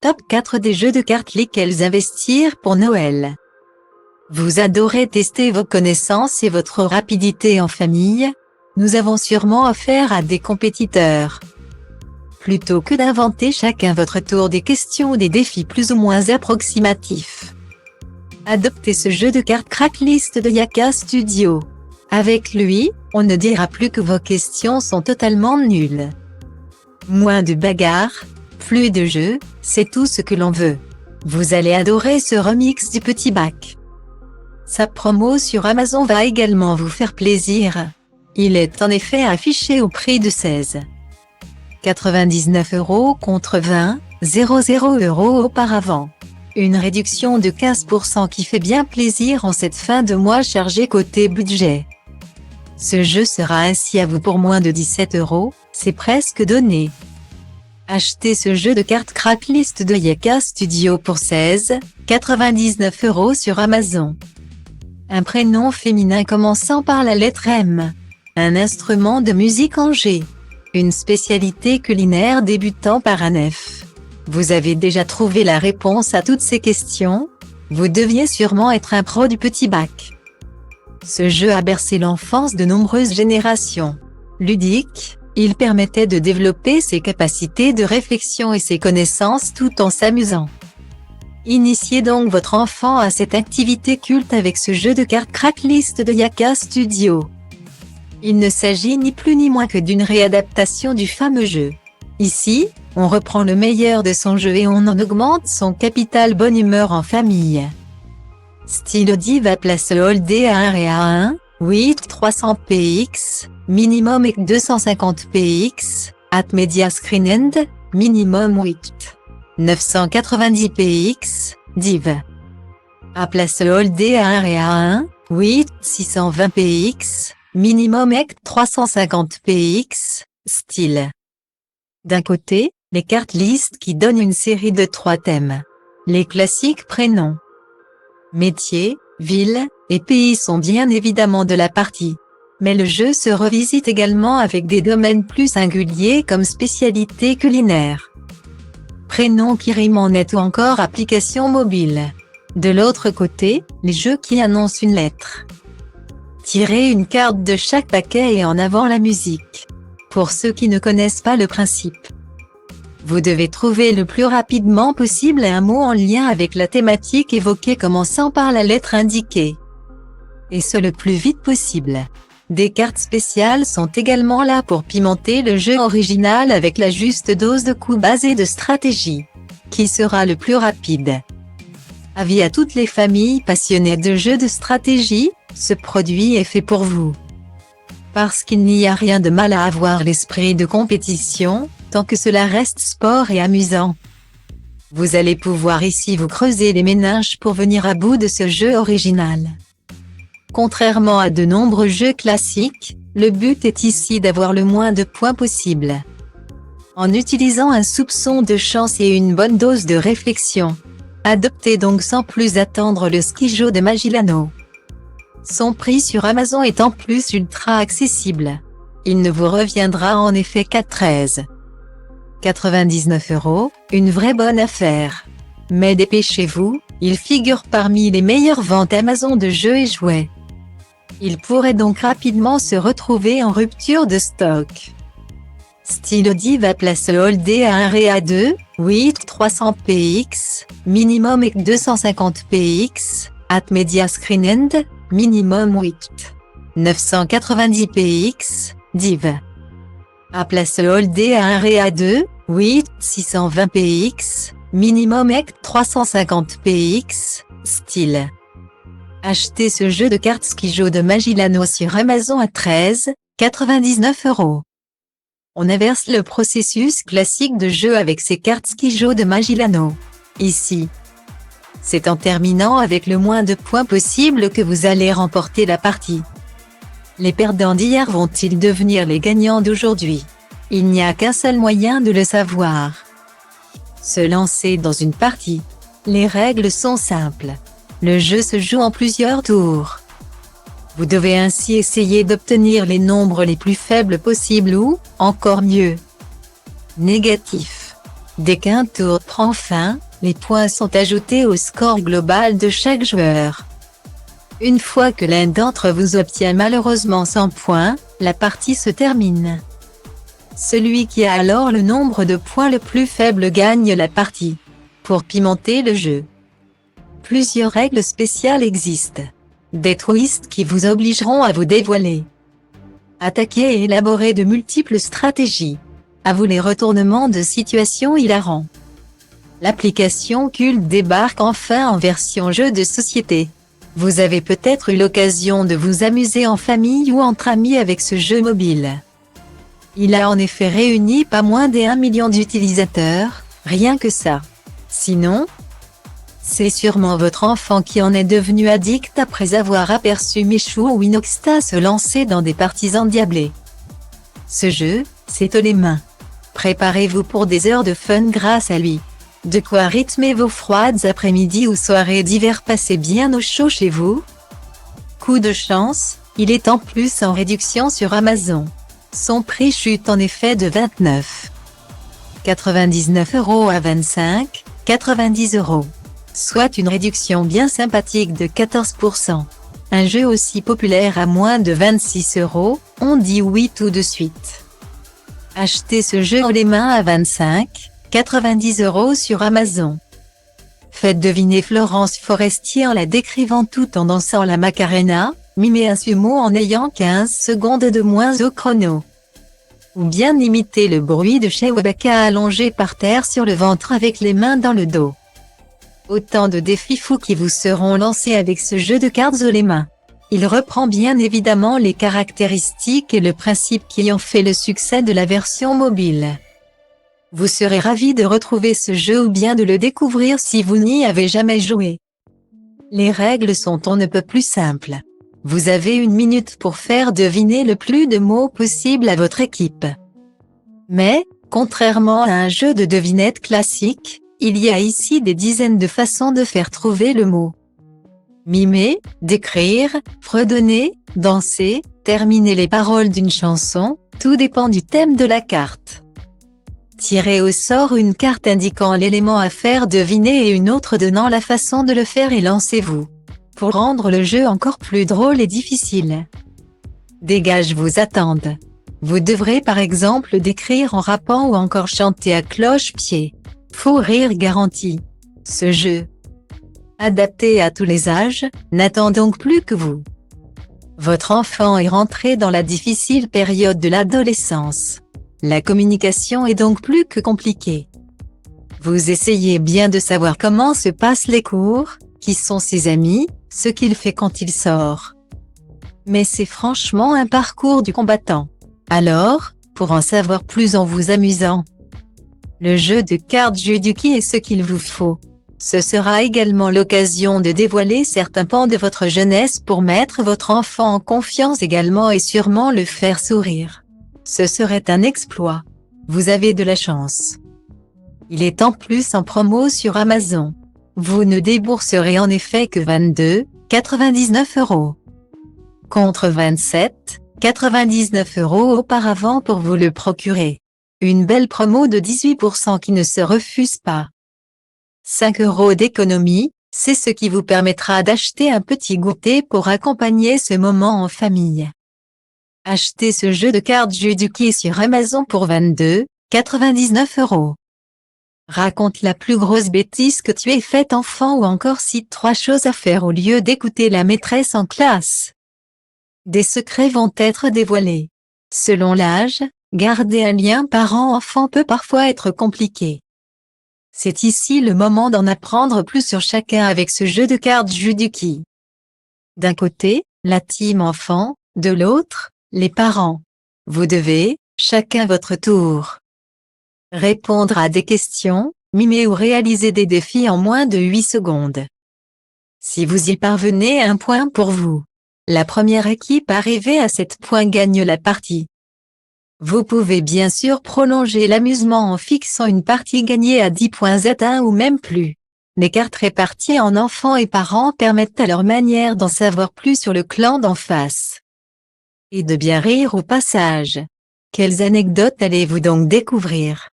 Top 4 des jeux de cartes lesquels investir pour Noël. Vous adorez tester vos connaissances et votre rapidité en famille? Nous avons sûrement affaire à des compétiteurs. Plutôt que d'inventer chacun votre tour des questions ou des défis plus ou moins approximatifs, adoptez ce jeu de cartes Cracklist de Yaka Studio. Avec lui, on ne dira plus que vos questions sont totalement nulles. Moins de bagarres, plus de jeux, c'est tout ce que l'on veut. Vous allez adorer ce remix du petit bac. Sa promo sur Amazon va également vous faire plaisir. Il est en effet affiché au prix de 16,99 € contre 20,00 € auparavant. Une réduction de 15% qui fait bien plaisir en cette fin de mois chargée côté budget. Ce jeu sera ainsi à vous pour moins de 17 €, c'est presque donné. Achetez ce jeu de cartes Cracklist de Yaka Studio pour 16,99 € sur Amazon. Un prénom féminin commençant par la lettre M. Un instrument de musique en G. Une spécialité culinaire débutant par un F. Vous avez déjà trouvé la réponse à toutes ces questions? Vous deviez sûrement être un pro du petit bac. Ce jeu a bercé l'enfance de nombreuses générations. Ludique, il permettait de développer ses capacités de réflexion et ses connaissances tout en s'amusant. Initiez donc votre enfant à cette activité culte avec ce jeu de cartes Cracklist de Yaka Studio. Il ne s'agit ni plus ni moins que d'une réadaptation du fameux jeu. Ici, on reprend le meilleur de son jeu et on en augmente son capital bonne humeur en famille. Style Div à place Holdé à 1 et à 1, 8 300 px, minimum et 250 px, at media screen end, minimum 8. 990 px, div. À place Holdé à 1 et à 1, 8 620 px, minimum et 350 px, style. D'un côté, les cartes listes qui donnent une série de 3 thèmes. Les classiques prénoms, métiers, villes et pays sont bien évidemment de la partie. Mais le jeu se revisite également avec des domaines plus singuliers comme spécialité culinaire, prénoms qui riment en net ou encore applications mobiles. De l'autre côté, les jeux qui annoncent une lettre. Tirez une carte de chaque paquet et en avant la musique. Pour ceux qui ne connaissent pas le principe, vous devez trouver le plus rapidement possible un mot en lien avec la thématique évoquée commençant par la lettre indiquée. Et ce le plus vite possible. Des cartes spéciales sont également là pour pimenter le jeu original avec la juste dose de coups bas et de stratégie. Qui sera le plus rapide? Avis à toutes les familles passionnées de jeux de stratégie, ce produit est fait pour vous. Parce qu'il n'y a rien de mal à avoir l'esprit de compétition, tant que cela reste sport et amusant. Vous allez pouvoir ici vous creuser les méninges pour venir à bout de ce jeu original. Contrairement à de nombreux jeux classiques, le but est ici d'avoir le moins de points possible. En utilisant un soupçon de chance et une bonne dose de réflexion. Adoptez donc sans plus attendre le Skijo de Magilano. Son prix sur Amazon est en plus ultra accessible. Il ne vous reviendra en effet qu'à 13,99 €, une vraie bonne affaire. Mais dépêchez-vous, il figure parmi les meilleures ventes Amazon de jeux et jouets. Il pourrait donc rapidement se retrouver en rupture de stock. Style Div à place Holdé à 1 et à 2, 8 300 px, minimum et 250 px, at media screen end, minimum 8. 990 px, div. À place Holdé à 1 et à 2, 8 620 px, minimum et 350 px, style. Achetez ce jeu de cartes Skijo de Magilano sur Amazon à 13,99 €. On inverse le processus classique de jeu avec ces cartes Skijo de Magilano. Ici, c'est en terminant avec le moins de points possible que vous allez remporter la partie. Les perdants d'hier vont-ils devenir les gagnants d'aujourd'hui? Il n'y a qu'un seul moyen de le savoir. Se lancer dans une partie. Les règles sont simples. Le jeu se joue en plusieurs tours. Vous devez ainsi essayer d'obtenir les nombres les plus faibles possibles ou, encore mieux, négatifs. Dès qu'un tour prend fin, les points sont ajoutés au score global de chaque joueur. Une fois que l'un d'entre vous obtient malheureusement 100 points, la partie se termine. Celui qui a alors le nombre de points le plus faible gagne la partie. Pour pimenter le jeu, plusieurs règles spéciales existent. Des twists qui vous obligeront à vous dévoiler. Attaquer et élaborer de multiples stratégies. À vous les retournements de situation hilarants. L'application Cult débarque enfin en version jeu de société. Vous avez peut-être eu l'occasion de vous amuser en famille ou entre amis avec ce jeu mobile. Il a en effet réuni pas moins d'1 million d'utilisateurs, rien que ça. Sinon, c'est sûrement votre enfant qui en est devenu addict après avoir aperçu Michou ou Inoxta se lancer dans des parties endiablées. Ce jeu, c'est haut les mains. Préparez-vous pour des heures de fun grâce à lui. De quoi rythmer vos froides après-midi ou soirées d'hiver passées bien au chaud chez vous. Coup de chance, il est en plus en réduction sur Amazon. Son prix chute en effet de 29,99 € à 25,90 €. Soit une réduction bien sympathique de 14%. Un jeu aussi populaire à moins de 26 €, on dit oui tout de suite. Achetez ce jeu haut les mains à 25,90 € sur Amazon. Faites deviner Florence Forestier en la décrivant tout en dansant la Macarena, mimez un sumo en ayant 15 secondes de moins au chrono. Ou bien imitez le bruit de Chewbacca allongé par terre sur le ventre avec les mains dans le dos. Autant de défis fous qui vous seront lancés avec ce jeu de cartes haut les mains. Il reprend bien évidemment les caractéristiques et le principe qui ont fait le succès de la version mobile. Vous serez ravis de retrouver ce jeu ou bien de le découvrir si vous n'y avez jamais joué. Les règles sont on ne peut plus simples. Vous avez 1 minute pour faire deviner le plus de mots possible à votre équipe. Mais, contrairement à un jeu de devinette classique, il y a ici des dizaines de façons de faire trouver le mot. Mimer, décrire, fredonner, danser, terminer les paroles d'une chanson, tout dépend du thème de la carte. Tirez au sort une carte indiquant l'élément à faire deviner et une autre donnant la façon de le faire et lancez-vous. Pour rendre le jeu encore plus drôle et difficile. Des gages vous attendent. Vous devrez par exemple décrire en rappant ou encore chanter à cloche-pied. Faux rire garanti. Ce jeu, adapté à tous les âges, n'attend donc plus que vous. Votre enfant est rentré dans la difficile période de l'adolescence. La communication est donc plus que compliquée. Vous essayez bien de savoir comment se passent les cours, qui sont ses amis, ce qu'il fait quand il sort. Mais c'est franchement un parcours du combattant. Alors, pour en savoir plus en vous amusant, le jeu de cartes Juduki est ce qu'il vous faut. Ce sera également l'occasion de dévoiler certains pans de votre jeunesse pour mettre votre enfant en confiance également et sûrement le faire sourire. Ce serait un exploit. Vous avez de la chance. Il est en plus en promo sur Amazon. Vous ne débourserez en effet que 22,99 €. Contre 27,99 € auparavant pour vous le procurer. Une belle promo de 18% qui ne se refuse pas. 5 € d'économie, c'est ce qui vous permettra d'acheter un petit goûter pour accompagner ce moment en famille. Achetez ce jeu de cartes Juduki sur Amazon pour 22,99 €. Raconte la plus grosse bêtise que tu aies faite enfant ou encore cite 3 choses à faire au lieu d'écouter la maîtresse en classe. Des secrets vont être dévoilés. Selon l'âge, garder un lien parent-enfant peut parfois être compliqué. C'est ici le moment d'en apprendre plus sur chacun avec ce jeu de cartes Juduki. D'un côté, la team enfant, de l'autre, les parents. Vous devez, chacun votre tour, répondre à des questions, mimer ou réaliser des défis en moins de 8 secondes. Si vous y parvenez, 1 point pour vous. La première équipe arrivée à 7 points gagne la partie. Vous pouvez bien sûr prolonger l'amusement en fixant une partie gagnée à 10 points Z1 ou même plus. Les cartes réparties en enfants et parents permettent à leur manière d'en savoir plus sur le clan d'en face. Et de bien rire au passage. Quelles anecdotes allez-vous donc découvrir?